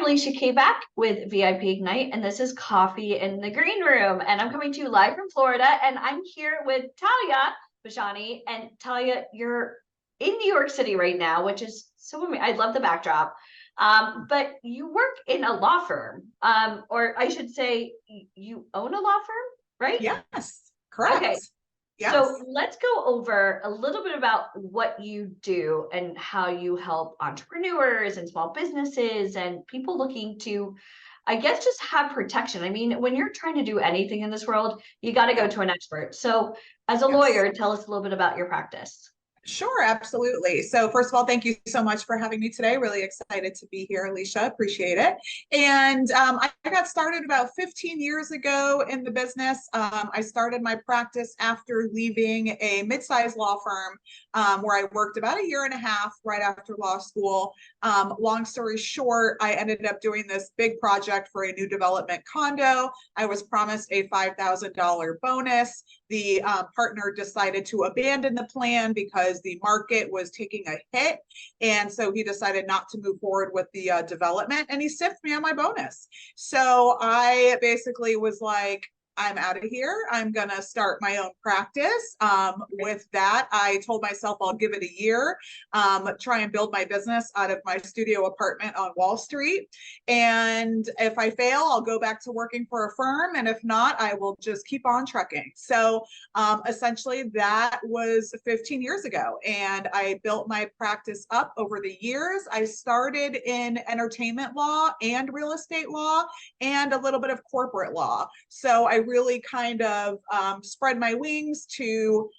Alicia K back with VIP Ignite, and this is Coffee in the Green Room. And I'm coming to you live from Florida, and I'm here with Taliya Bashani. And Taliya, you're in New York City right now, which is so amazing. I love the backdrop. But you work in a law firm, or I should say, you own a law firm, right? Yes, correct. Okay. Yes. So let's go over a little bit about what you do and how you help entrepreneurs and small businesses and people looking to, I guess, just have protection. I mean, when you're trying to do anything in this world, you got to go to an expert. So as a Yes. lawyer, tell us a little bit about your practice. Sure, absolutely. So first of all, thank you so much for having me today. Really excited to be here, Alicia. Appreciate it. And I got started about 15 years ago in the business. I started my practice after leaving a mid-sized law firm where I worked about a year and a half right after law school. Long story short, I ended up doing this big project for a new development condo. I was promised a $5,000 bonus. The partner decided to abandon the plan because the market was taking a hit. And so he decided not to move forward with the development, and he stiffed me on my bonus. So I basically was like, I'm out of here. I'm going to start my own practice. With that, I told myself I'll give it a year, try and build my business out of my studio apartment on Wall Street. And if I fail, I'll go back to working for a firm. And if not, I will just keep on trucking. So essentially, that was 15 years ago. And I built my practice up over the years. I started in entertainment law and real estate law and a little bit of corporate law. So I really kind of spread my wings to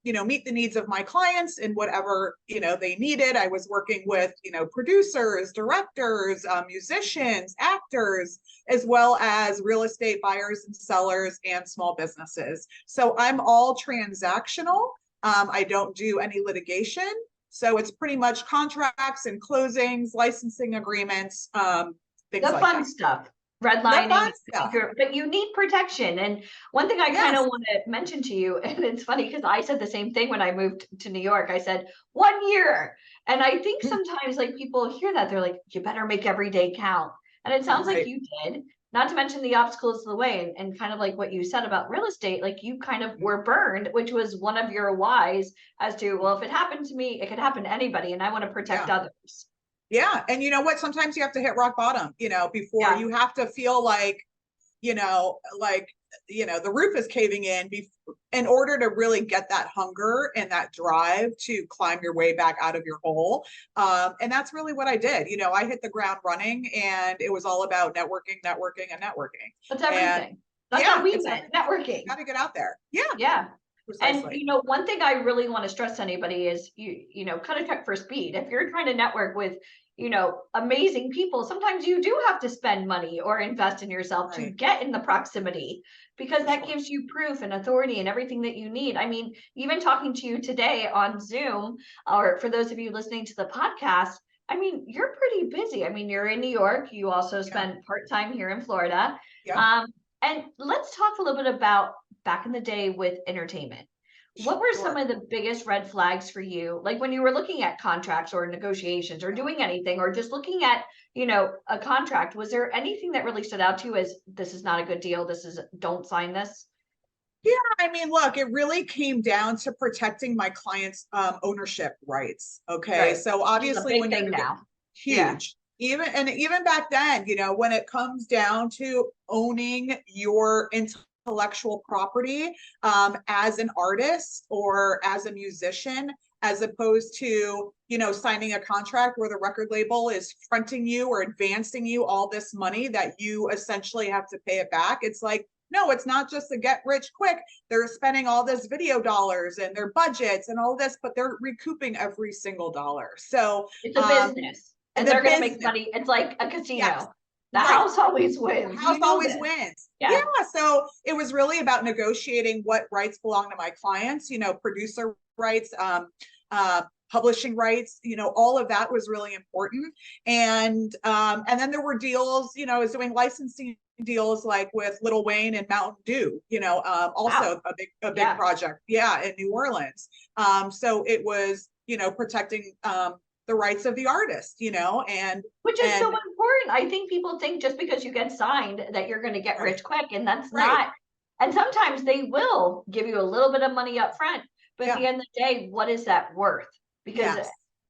meet the needs of my clients in whatever, they needed. I was working with, producers, directors, musicians, actors, as well as real estate buyers and sellers and small businesses. So I'm all transactional. I don't do any litigation. So it's pretty much contracts and closings, licensing agreements, things The like fun that. stuff. Redlining, but you need protection. And one thing I kind of want to mention to you, and it's funny because I said the same thing when I moved to New York. I said 1 year. And I think sometimes like people hear that, they're like, you better make every day count. And it sounds like you did, not to mention the obstacles of the way, and kind of like what you said about real estate, like you kind of were burned, which was one of your whys as to, well, if it happened to me, it could happen to anybody, and I want to protect others. Yeah. And you know what? Sometimes you have to hit rock bottom, before you have to feel like, the roof is caving in order to really get that hunger and that drive to climb your way back out of your hole. And that's really what I did. I hit the ground running, and it was all about networking, and networking. That's everything. That's how we met, networking. Got to get out there. Yeah. Yeah. Precisely. And one thing I really want to stress to anybody is cut a check for speed. If you're trying to network with amazing people, sometimes you do have to spend money or invest in yourself to get in the proximity, because that gives you proof and authority and everything that you need. I mean, even talking to you today on Zoom, or for those of you listening to the podcast, I mean, you're pretty busy. I mean, you're in New York. You also spend part-time here in Florida. And let's talk a little bit about back in the day with entertainment. What were some of the biggest red flags for you? Like when you were looking at contracts or negotiations or doing anything, or just looking at, a contract, was there anything that really stood out to you as this is not a good deal? Don't sign this? Yeah, I mean, look, it really came down to protecting my clients' ownership rights. Okay. So obviously when you're now huge, even back then, when it comes down to owning your intellectual property as an artist or as a musician, as opposed to signing a contract where the record label is fronting you or advancing you all this money that you essentially have to pay it back. It's like, no, it's not just a get rich quick. They're spending all this video dollars and their budgets and all this, but they're recouping every single dollar. So it's a business, and they're going to make money. It's like a casino. The house always wins. The house always wins. Yeah. So it was really about negotiating what rights belong to my clients, producer rights, publishing rights, all of that was really important. And then there were deals, I was doing licensing deals like with Lil Wayne and Mountain Dew, also a big project. Yeah. In New Orleans. So it was, protecting the rights of the artist, you know, and which is so important. I think people think just because you get signed that you're going to get rich quick, and that's not. And sometimes they will give you a little bit of money up front, but at the end of the day, what is that worth? Because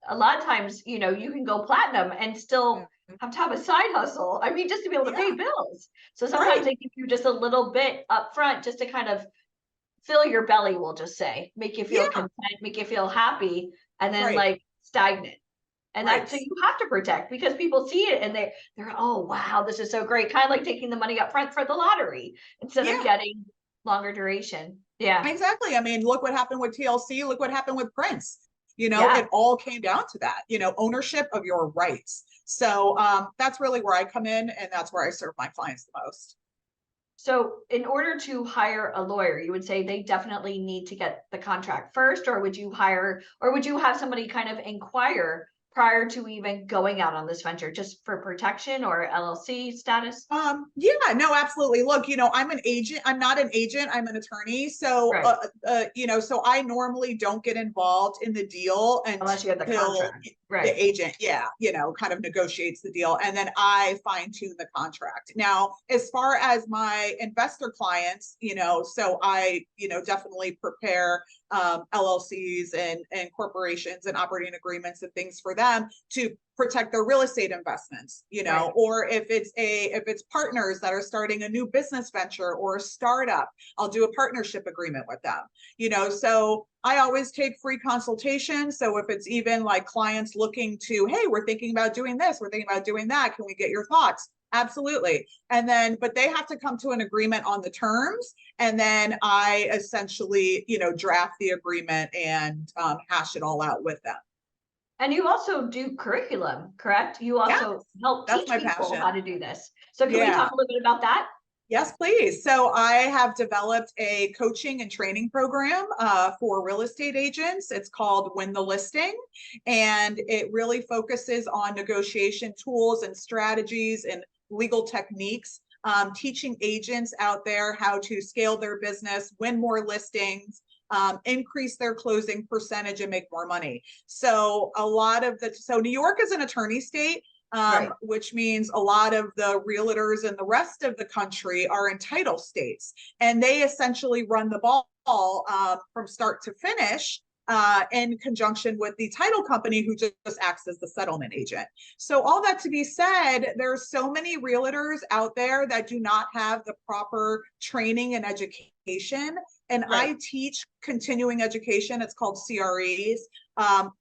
a lot of times, you know, you can go platinum and still have to have a side hustle. I mean, just to be able to pay bills. So sometimes they give you just a little bit up front just to kind of fill your belly, we'll just say, make you feel content, make you feel happy, and then like stagnant. And that's so you have to protect, because people see it and they're oh wow, this is so great. Kind of like taking the money up front for the lottery instead of getting longer duration. Yeah. Exactly. I mean, look what happened with TLC, look what happened with Prince. You know, it all came down to that, you know, ownership of your rights. So that's really where I come in, and that's where I serve my clients the most. So in order to hire a lawyer, you would say they definitely need to get the contract first, or would you have somebody kind of inquire prior to even going out on this venture, just for protection or LLC status? Yeah, no, absolutely. Look, you know, I'm an agent. I'm not an agent. I'm an attorney. So, you know, so I normally don't get involved in the deal unless you have the contract. The agent, you know, kind of negotiates the deal, and then I fine tune the contract. Now, as far as my investor clients, you know, so I, you know, definitely prepare LLCs and corporations and operating agreements and things for them to protect their real estate investments, you know, or if it's partners that are starting a new business venture or a startup, I'll do a partnership agreement with them, you know. So I always take free consultation. So if it's even like clients looking to, hey, we're thinking about doing this, we're thinking about doing that, can we get your thoughts? Absolutely. And then, but they have to come to an agreement on the terms. And then I essentially, you know, draft the agreement and hash it all out with them. And you also do curriculum, correct? You also help teach people how to do this. So can we talk a little bit about that? Yes, please. So I have developed a coaching and training program for real estate agents. It's called Win the Listing, and it really focuses on negotiation tools and strategies and legal techniques, teaching agents out there how to scale their business, win more listings, increase their closing percentage, and make more money. So New York is an attorney state. Which means a lot of the realtors in the rest of the country are in title states, and they essentially run the ball from start to finish in conjunction with the title company, who just acts as the settlement agent. So all that to be said, there's so many realtors out there that do not have the proper training and education. And I teach continuing education. It's called CREs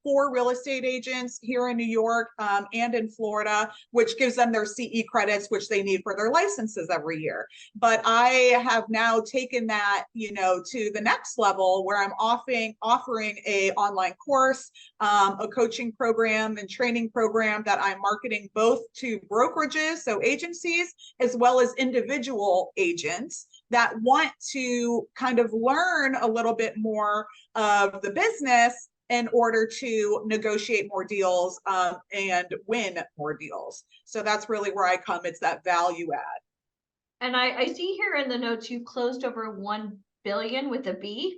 for real estate agents here in New York and in Florida, which gives them their CE credits, which they need for their licenses every year. But I have now taken that, you know, to the next level, where I'm offering a online course, a coaching program and training program that I'm marketing both to brokerages, so agencies, as well as individual agents that want to kind of learn a little bit more of the business in order to negotiate more deals and win more deals. So that's really where I come. It's that value add. And I see here in the notes you closed over 1 billion with a B.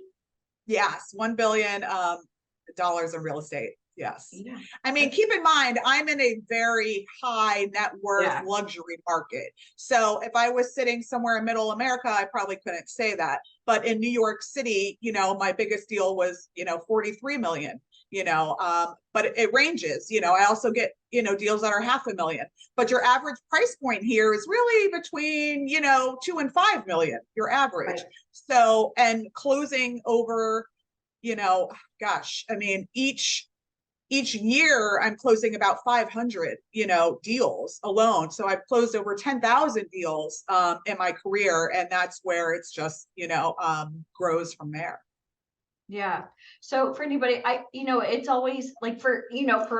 Yes, $1 billion in real estate. Yes. Yeah. I mean, keep in mind, I'm in a very high net worth luxury market. So if I was sitting somewhere in middle America, I probably couldn't say that. But in New York City, you know, my biggest deal was, you know, 43 million, you know, but it ranges, you know. I also get, you know, deals that are $500,000, but your average price point here is really between, you know, 2 and 5 million, your average. So, and closing over, you know, gosh, I mean, each year I'm closing about 500, you know, deals alone. So I've closed over 10,000 deals in my career. And that's where it's just, you know, grows from there. Yeah. So for anybody, you know, it's always like for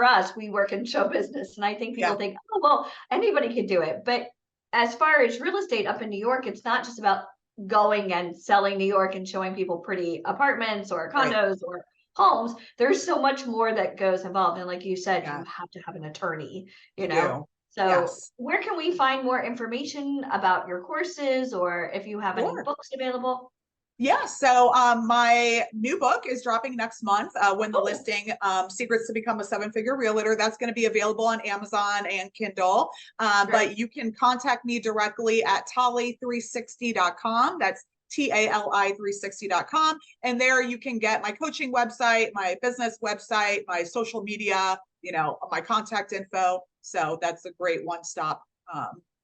us, we work in show business, and I think people think, oh, well, anybody could do it. But as far as real estate up in New York, it's not just about going and selling New York and showing people pretty apartments or condos or homes. There's so much more that goes involved. And like you said, you have to have an attorney, you know. So where can we find more information about your courses, or if you have any books available? Yeah, so my new book is dropping next month, When the Oh, Listing, Secrets to Become a Seven-Figure Realtor. That's going to be available on Amazon and Kindle. great. But you can contact me directly at tali360.com. That's TALI360.com. And there you can get my coaching website, my business website, my social media, my contact info. So that's a great one-stop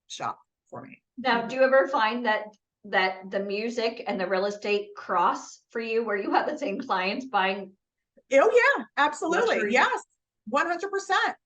shop for me. Now, do you ever find that the music and the real estate cross for you, where you have the same clients buying Oh yeah, absolutely. luxury? Yes. 100%.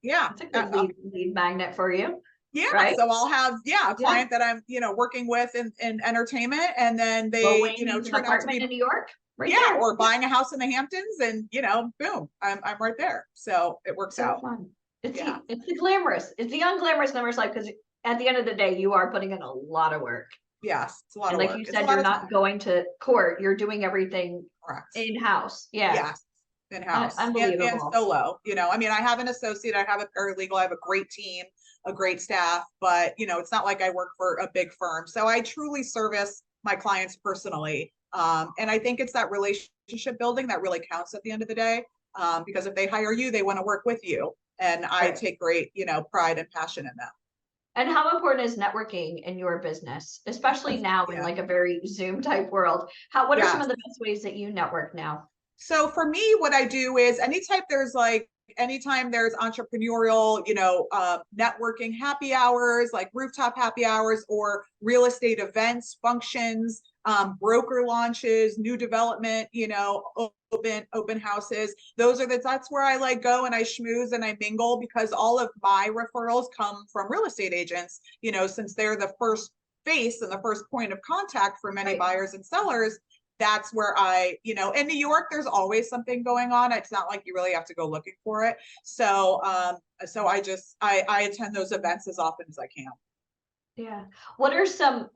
Yeah. It's a good lead magnet for you, Yeah. right? So I'll have, a Yeah. client that I'm, working with in entertainment, and then Lil they, Wayne needs an turn out to apartment be, in New York, right yeah, there. or buying a house in the Hamptons, and, boom, I'm right there. So it works So out. fun. It's Yeah. it's the glamorous, it's the unglamorous numbers life, because at the end of the day, you are putting in a lot of work. Yes. It's a lot And of like work. you It's a said, lot you're of not time. going to court, you're doing everything Correct. in-house. Yeah. Yes. In-house and Unbelievable. solo. I mean, I have an associate, I have a paralegal, I have a great team, a great staff, but it's not like I work for a big firm. So I truly service my clients personally. And I think it's that relationship building that really counts at the end of the day. Because if they hire you, they want to work with you. And I Right. take great, pride and passion in that. And how important is networking in your business, especially now in Yeah. like a very Zoom type world? What are some Yes. of the best ways that you network now? So for me, what I do is anytime there's entrepreneurial, networking happy hours, like rooftop happy hours, or real estate events, functions, broker launches, new development, open houses. That's where I like go and I schmooze and I mingle, because all of my referrals come from real estate agents, since they're the first face and the first point of contact for many Right. buyers and sellers. That's where in New York, there's always something going on. It's not like you really have to go looking for it. So, I attend those events as often as I can. Yeah. What are some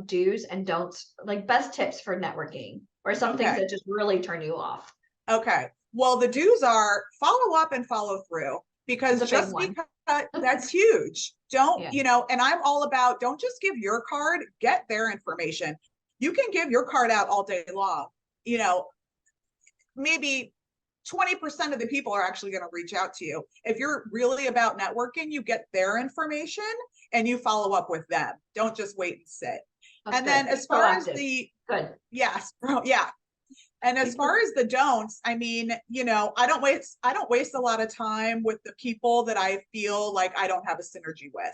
do's and don'ts, like best tips for networking, or some things Okay. that just really turn you off? Okay. Well, the do's are follow up and follow through, because It's a big just one. because that's huge. Don't, Yeah. and I'm all about, don't just give your card, get their information. You can give your card out all day long. Maybe 20% of the people are actually going to reach out to you. If you're really about networking, you get their information and you follow up with them. Don't just wait and sit. That's And good. then as far as Proactive. Good. yes, yeah. And as far as the don'ts, I mean, I don't waste a lot of time with the people that I feel like I don't have a synergy with.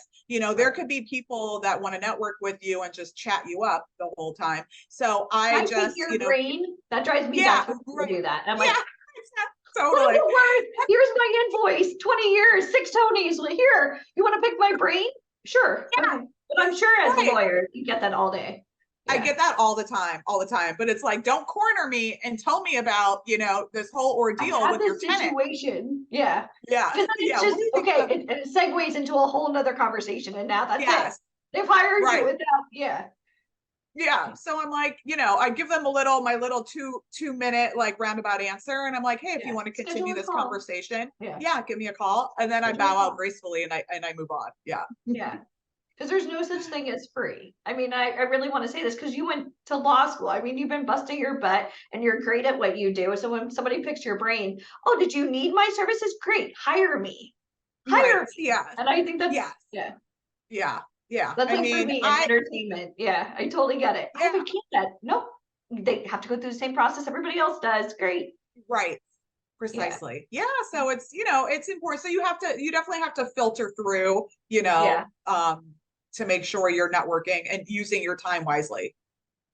There could be people that want to network with you and just chat you up the whole time. So I Take just, your brain. That drives me yeah, nuts when people right. do that. I'm Yeah, like, totally. here's my invoice, 20 years, 6 Tonys. Well, here, you want to pick my brain? Sure. Yeah. Okay. But I'm sure as a Right. lawyer, you get that all day. I Yeah. get that all the time. But it's like, don't corner me and tell me about, this whole ordeal with your tenant. Situation. Yeah. Yeah. Because then it's Yeah. What just, do you think okay, it segues into a whole nother conversation. And now that's it. Yes. They've hired Right. you without, yeah. Yeah. So I'm like, I give them my little two minute like roundabout answer. And I'm like, hey, if you want to Schedule continue a this call. conversation, Yeah. give me a call. And then I Schedule a bow call. out gracefully and I move on. Yeah. Yeah. Because there's no such thing as free. I mean, I really want to say this because you went to law school. I mean, you've been busting your butt and you're great at what you do. So when somebody picks your brain, oh, did you need my services? Great, hire me. Hire Right. me. Yeah. And I think that's, Yes. yeah. Yeah. Yeah. That's I like for mean, me in entertainment. Yeah, I totally get it. I have yeah. a kid that, nope, they have to go through the same process everybody else does. Great. Right. Yeah. Precisely. Yeah. So it's important. So you definitely have to filter through, Yeah. to make sure you're networking and using your time wisely.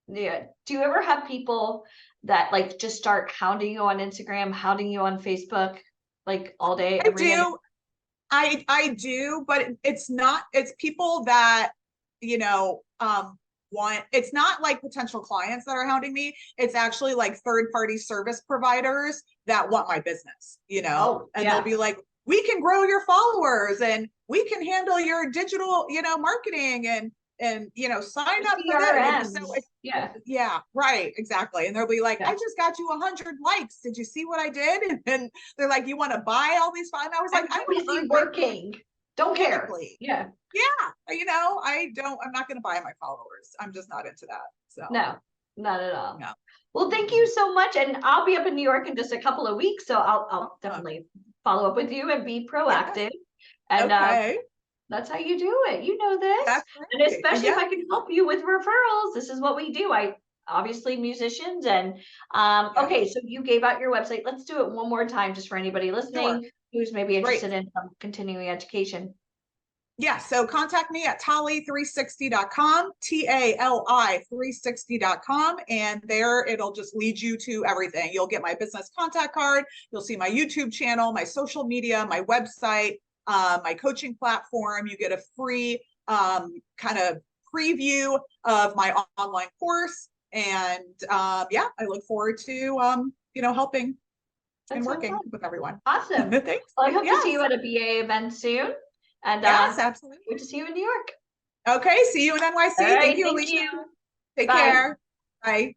Yeah. Do you ever have people that like just start hounding you on Instagram, hounding you on Facebook, like all day, I every day? do. I do, but it's people that, you know, want, it's not like potential clients that are hounding me. It's actually like third party service providers that want my business, Oh, and yeah. they'll be like, we can grow your followers and we can handle your digital, marketing and sign up for that. So Yeah. yeah, right, exactly. And they'll be like, Yeah. I just got you 100 likes. Did you see what I did? And they're like, you want to buy all these? And I was like, I'm I too want to busy earn working. Don't care. organically. Yeah. Yeah, I'm not going to buy my followers. I'm just not into that. So No. Not at all. No. Well, thank you so much. And I'll be up in New York in just a couple of weeks. So I'll Awesome. definitely follow up with you and be proactive. Yes. And Okay. that's how you do it. You know this. That's And right. especially if I can help you with referrals, this is what we do. I obviously musicians and okay, so you gave out your website. Let's do it one more time just for anybody listening Sure. who's maybe Great. interested in some continuing education. Yeah, so contact me at tali360.com, TALI360.com, and there it'll just lead you to everything. You'll get my business contact card, you'll see my YouTube channel, my social media, my website, my coaching platform. You get a free kind of preview of my online course. And yeah, I look forward to helping and working with everyone. Awesome. Thanks. Well, I hope to see you at a BA event soon. And yes, absolutely. good to see you in New York. Okay, see you in NYC. All right, thank you, thank Alicia. you. Take Bye. care. Bye.